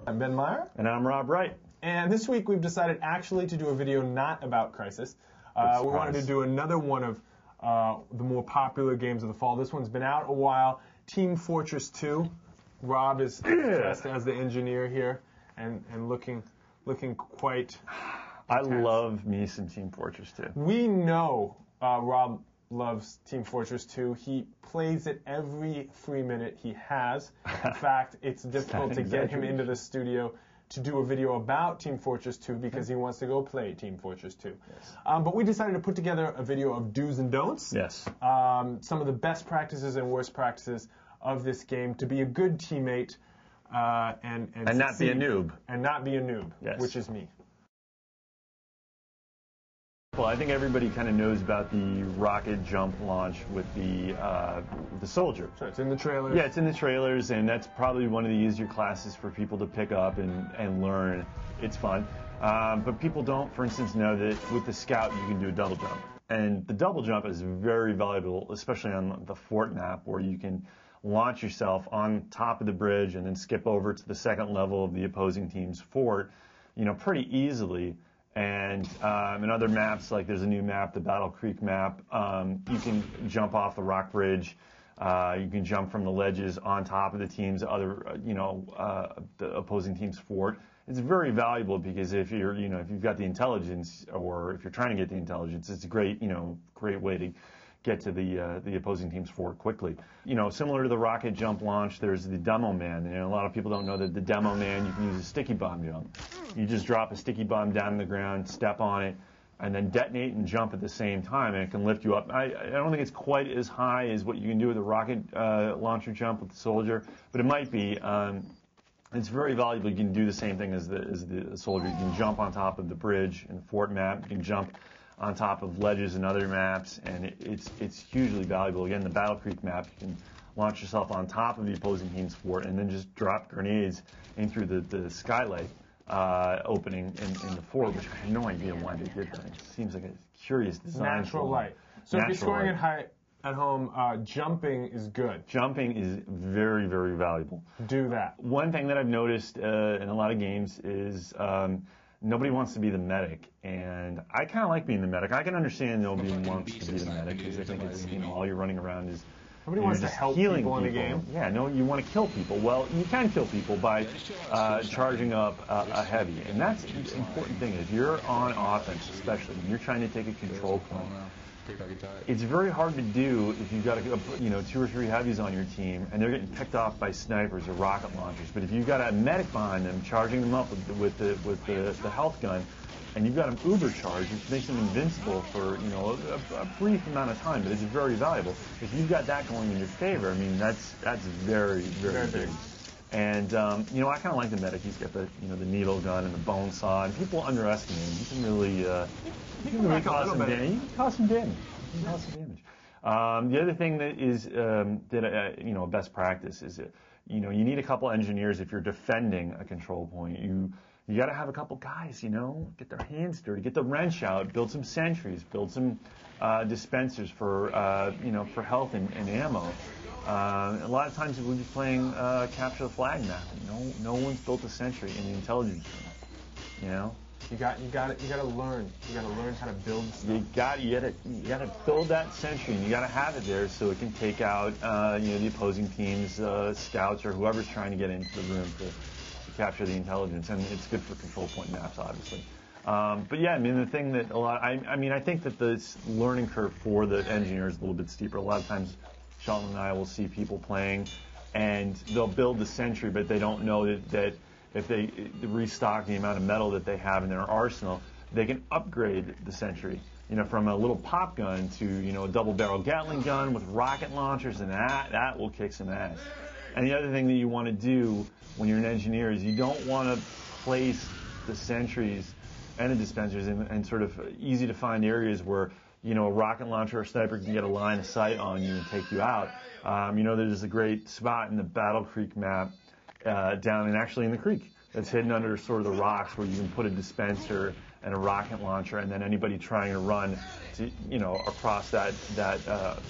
I'm Ben Meyer. And I'm Rob Wright. And this week we've decided actually to do a video not about Crisis. We wanted to do another one of the more popular games of the fall. This one's been out a while. Team Fortress 2. Rob is dressed as the engineer here and looking quite I love me some Team Fortress 2. We know Rob loves Team Fortress 2. He plays it every free minute he has. In fact, it's difficult to get him into the studio to do a video about Team Fortress 2 because he wants to go play Team Fortress 2. Yes. But we decided to put together a video of do's and don'ts. Yes. Some of the best practices and worst practices of this game to be a good teammate and not be a noob. And not be a noob, yes. Which is me. Well, I think everybody kind of knows about the rocket jump launch with the soldier. So it's in the trailers. Yeah, it's in the trailers, and that's probably one of the easier classes for people to pick up and learn. It's fun. But people don't, for instance, know that with the scout you can do a double jump. And the double jump is very valuable, especially on the fort map where you can launch yourself on top of the bridge and then skip over to the second level of the opposing team's fort, pretty easily. And in other maps, like there's a new map, the Battle Creek map, you can jump off the rock bridge. You can jump from the ledges on top of the the opposing team's fort. It's very valuable because if you've got the intelligence, or if you're trying to get the intelligence, it's a great way to get to the opposing team's fort quickly. Similar to the rocket jump launch, there's the demo man. And a lot of people don't know that the demo man, you can use a sticky bomb jump. You just drop a sticky bomb down on the ground, step on it, and then detonate and jump at the same time, and it can lift you up. I don't think it's quite as high as what you can do with a rocket launcher jump with the soldier, but it might be. It's very valuable. You can do the same thing as the soldier. You can jump on top of the bridge in the fort map. You can jump on top of ledges in other maps, and it's hugely valuable. Again, the Battle Creek map, you can launch yourself on top of the opposing team's fort and then just drop grenades in through the skylight opening in the fort, which I have no idea why they did that. It seems like a curious design. Natural light. So if you're scoring at home, jumping is good. Jumping is very, very valuable. Do that. One thing that I've noticed in a lot of games is nobody wants to be the medic, and I kind of like being the medic. I can understand nobody wants to be the medic because I think it's all you're running around is nobody wants to help people in a game. Yeah, no, you want to kill people. Well, you can kill people by charging up a heavy, and that's the important thing. If you're on offense, especially when you're trying to take a control point, it's very hard to do if you've got 2 or 3 heavies on your team and they're getting picked off by snipers or rocket launchers. But if you've got a medic behind them, charging them up with the health gun, and you've got them uber charged, which makes them invincible for a brief amount of time, but it's very valuable. If you've got that going in your favor, I mean that's very, very big. And I kind of like the medic. He's got the needle gun and the bone saw, and people underestimate him. He can really cause some damage. He can cause some damage. The other thing that is a best practice is that you need a couple engineers if you're defending a control point. You got to have a couple guys, get their hands dirty, get the wrench out, build some sentries, build some dispensers for health and ammo. A lot of times we'll be playing capture the flag map, and no one's built a sentry in the intelligence room. You got to learn. You got to learn how to build stuff. You got to build that sentry, and you got to have it there so it can take out the opposing team's scouts or whoever's trying to get into the room to capture the intelligence, and it's good for control point maps, obviously. But yeah, the thing that I think that the learning curve for the engineer is a little bit steeper. A lot of times, Sheldon and I will see people playing, and they'll build the sentry, but they don't know that if they restock the amount of metal that they have in their arsenal, they can upgrade the sentry, from a little pop gun to, a double-barrel Gatling gun with rocket launchers, and that will kick some ass. And the other thing that you want to do when you're an engineer is you don't want to place the sentries and the dispensers in sort of easy to find areas where a rocket launcher or sniper can get a line of sight on you and take you out. There's a great spot in the Battle Creek map down in the creek that's hidden under sort of the rocks where you can put a dispenser and a rocket launcher, and then anybody trying to run to across that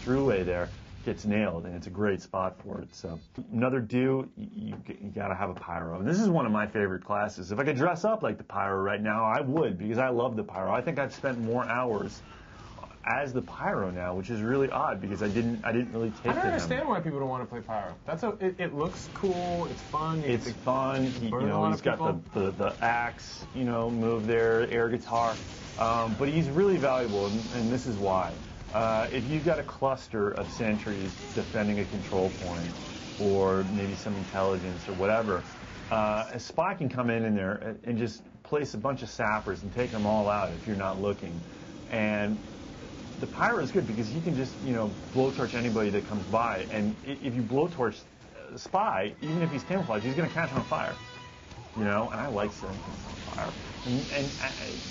throughway there gets nailed, and it's a great spot for it. So another do, you got to have a pyro. And this is one of my favorite classes. If I could dress up like the pyro right now, I would, because I love the pyro. I think I've spent more hours as the pyro now, which is really odd because I didn't really take to him. I don't understand why people don't want to play pyro. It looks cool. It's fun. It's fun. He's got the axe, move there, air guitar, but he's really valuable, and this is why. If you've got a cluster of sentries defending a control point, or maybe some intelligence or whatever, a spy can come in there and just place a bunch of sappers and take them all out if you're not looking. And the pyro is good because he can just, blowtorch anybody that comes by. And if you blowtorch a spy, even if he's camouflaged, he's going to catch on fire. And I like setting things on fire. And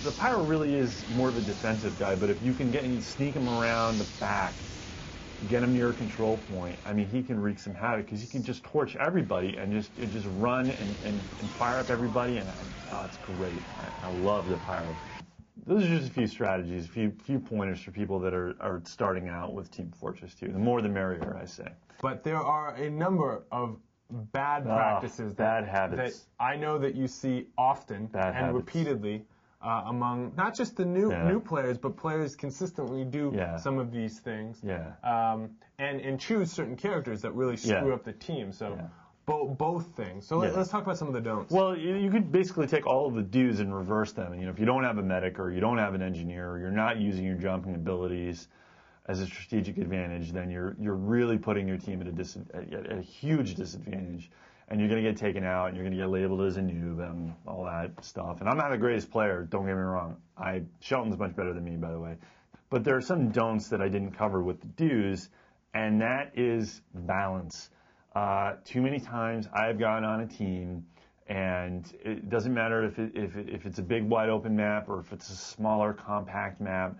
the pyro really is more of a defensive guy, but if you can sneak him around the back, get him near a control point, I mean, he can wreak some havoc because he can just torch everybody and just run and fire up everybody. And it's great. I love the pyro. Those are just a few strategies, a few pointers for people that are starting out with Team Fortress 2. The more the merrier, I say. But there are a number of bad practices bad habits that I know that you see often and repeatedly among not just the new players, but players consistently do some of these things. And choose certain characters that really screw up the team. So. Both things. So let's talk about some of the don'ts. Well, you could basically take all of the do's and reverse them. And, if you don't have a medic or you don't have an engineer or you're not using your jumping abilities as a strategic advantage, then you're really putting your team at a huge disadvantage. And you're going to get taken out and you're going to get labeled as a noob and all that stuff. And I'm not the greatest player, don't get me wrong. Shelton's much better than me, by the way. But there are some don'ts that I didn't cover with the do's, and that is balance. Too many times I've gotten on a team, and it doesn't matter if it's a big wide open map or if it's a smaller compact map.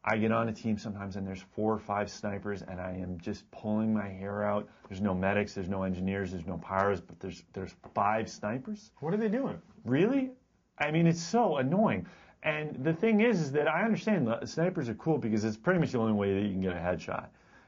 I get on a team sometimes and there's 4 or 5 snipers and I am just pulling my hair out. There's no medics, there's no engineers, there's no pyros, but there's 5 snipers. What are they doing? Really? I mean, it's so annoying. And the thing is that I understand snipers are cool because it's pretty much the only way that you can get a headshot.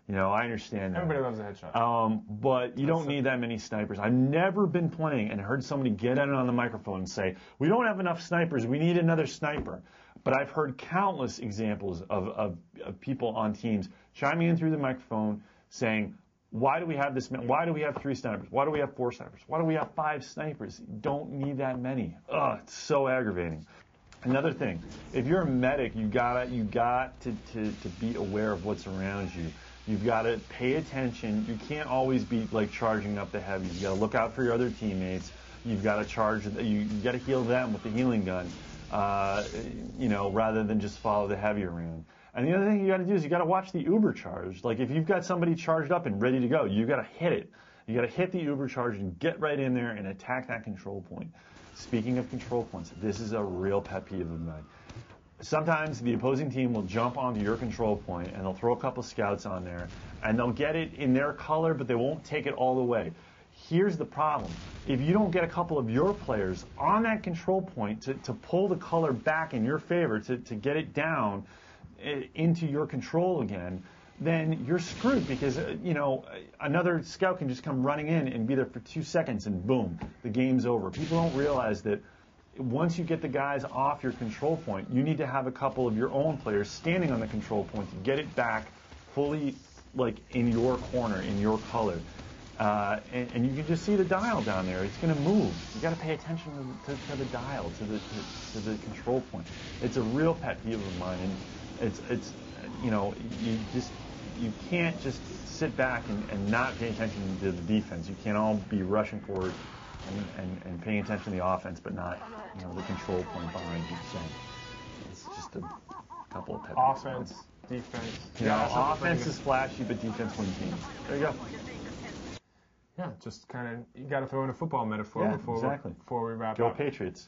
I understand that. Everybody loves a headshot. But you don't need that many snipers. I've never been playing and heard somebody get in on the microphone and say, we don't have enough snipers, we need another sniper. But I've heard countless examples of people on teams chiming in through the microphone saying, why do we have this? Why do we have 3 snipers? Why do we have 4 snipers? Why do we have 5 snipers? You don't need that many. It's so aggravating. Another thing, if you're a medic, you got to be aware of what's around you. You've got to pay attention. You can't always be charging up the heavies. You got to look out for your other teammates. You've got to charge. You got to heal them with the healing gun, rather than just follow the heavy around. And the other thing you got to do is you got to watch the Uber charge. Like if you've got somebody charged up and ready to go, you got to hit it. You got to hit the Uber charge and get right in there and attack that control point. Speaking of control points, this is a real pet peeve of mine. Sometimes the opposing team will jump onto your control point and they'll throw a couple scouts on there and they'll get it in their color, but they won't take it all the way. Here's the problem. If you don't get a couple of your players on that control point to pull the color back in your favor, to get it down into your control again, then you're screwed because, another scout can just come running in and be there for 2 seconds and boom, the game's over. People don't realize that once you get the guys off your control point, you need to have a couple of your own players standing on the control point to get it back fully, in your corner, in your color. And you can just see the dial down there. It's going to move. You got to pay attention to the dial, to the control point. It's a real pet peeve of mine, and it's you can't just sit back and not pay attention to the defense. You can't all be rushing forward and paying attention to the offense, but not the control point behind you. So it's just a couple of pet peeves. Offense, defense. Offense is flashy, but defense wins games. There you go. Yeah, just kind of, you got to throw in a football metaphor before we wrap up. Go Patriots.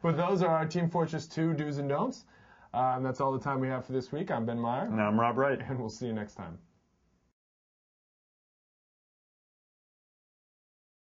But those are our Team Fortress 2 do's and don'ts. And that's all the time we have for this week. I'm Ben Meyer. And I'm Rob Wright. And we'll see you next time.